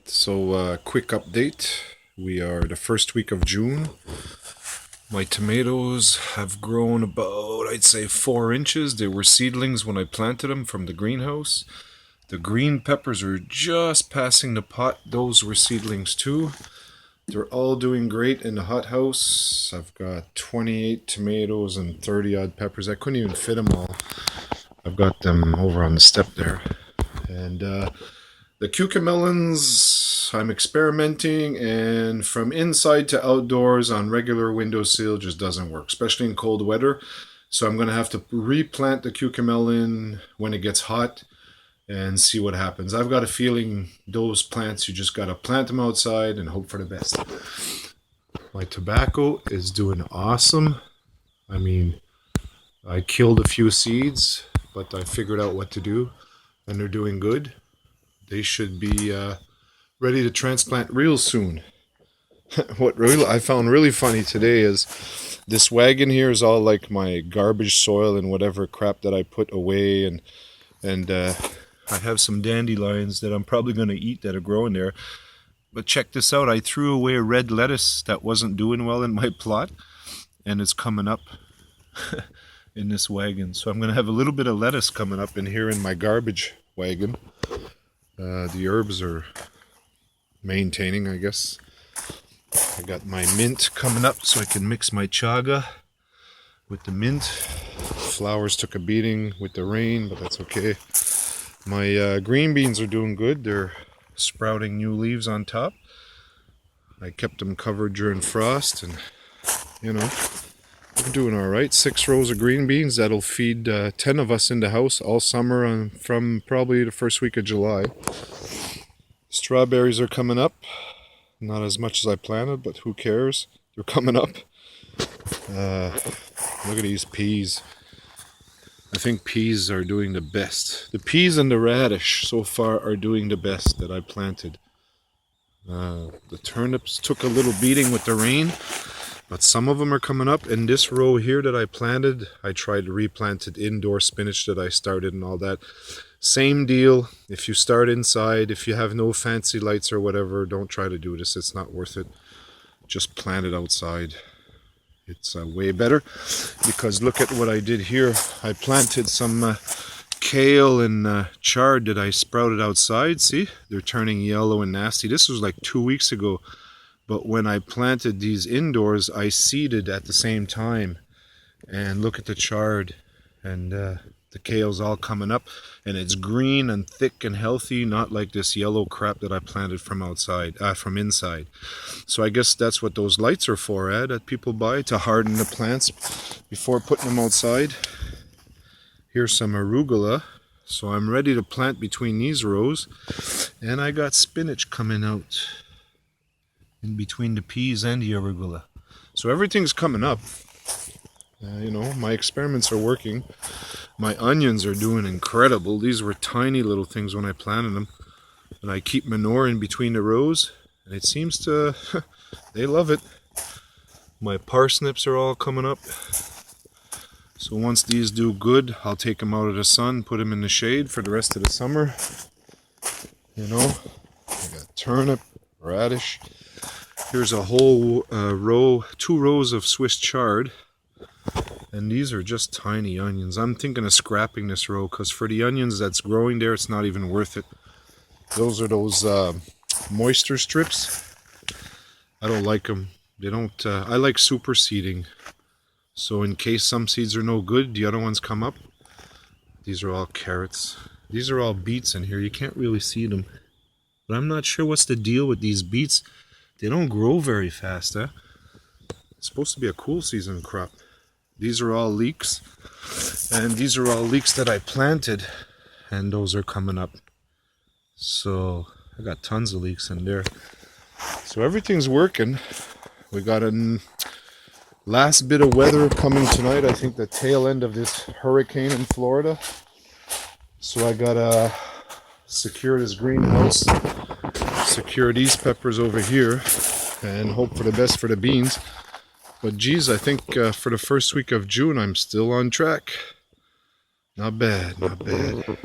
So, quick update. We are the first week of June. My tomatoes have grown about, I'd say, 4 inches. They were seedlings when I planted them from the greenhouse. The green peppers are just passing the pot. Those were seedlings too. They're all doing great in the hothouse. I've got 28 tomatoes and 30 odd peppers. I couldn't even fit them all. I've got them over on the step there. And the cucamelons, I'm experimenting, and from inside to outdoors on regular windowsill just doesn't work, especially in cold weather. So I'm going to have to replant the cucamelon when it gets hot and see what happens. I've got a feeling those plants, you just got to plant them outside and hope for the best. My tobacco is doing awesome. I mean, I killed a few seeds, but I figured out what to do, and they're doing good. They should be ready to transplant real soon. What really I found really funny today is this wagon here is all like my garbage soil and whatever crap that I put away, and I have some dandelions that I'm probably going to eat that are growing there. But check this out, I threw away a red lettuce that wasn't doing well in my plot, and it's coming up in this wagon. So I'm going to have a little bit of lettuce coming up in here in my garbage wagon. The herbs are maintaining, I guess. I got my mint coming up so I can mix my chaga with the mint. Flowers took a beating with the rain, but that's okay. My green beans are doing good. They're sprouting new leaves on top. I kept them covered during frost, and you know, we're doing all right. 6 rows of green beans. That'll feed 10 of us in the house all summer from probably the first week of July. Strawberries are coming up. Not as much as I planted, but who cares? They're coming up. Look at these peas. I think peas are doing the best. The peas and the radish so far are doing the best that I planted. The turnips took a little beating with the rain, but some of them are coming up. And this row here that I planted, I tried to replant it indoor spinach that I started and all that. Same deal. If you start inside, if you have no fancy lights or whatever, don't try to do this. It's not worth it. Just plant it outside. It's way better, because look at what I did here. I planted some kale and chard that I sprouted outside. See, they're turning yellow and nasty. This was like 2 weeks ago. But when I planted these indoors, I seeded at the same time. And look at the chard, and the kale's all coming up, and it's green and thick and healthy, not like this yellow crap that I planted from inside. So I guess that's what those lights are for, that people buy to harden the plants before putting them outside. Here's some arugula, so I'm ready to plant between these rows, and I got spinach coming out in between the peas and the arugula. So everything's coming up. You know, my experiments are working. My onions are doing incredible. These were tiny little things when I planted them. And I keep manure in between the rows, and it seems to, they love it. My parsnips are all coming up. So once these do good, I'll take them out of the sun, put them in the shade for the rest of the summer. You know, I got turnip, radish. Here's a whole row, 2 rows of Swiss chard. And these are just tiny onions. I'm thinking of scrapping this row, because for the onions that's growing there, it's not even worth it. Those are those moisture strips. I don't like them. They don't. I like super seeding. So in case some seeds are no good, the other ones come up. These are all carrots. These are all beets in here. You can't really see them. But I'm not sure what's the deal with these beets. They don't grow very fast, huh? It's supposed to be a cool season crop. These are all leeks, and these are all leeks that I planted, and those are coming up. So I got tons of leeks in there. So everything's working. We got a last bit of weather coming tonight. I think the tail end of this hurricane in Florida. So I gotta secure this greenhouse, secure these peppers over here, and hope for the best for the beans. But geez, I think for the first week of June, I'm still on track. Not bad, not bad.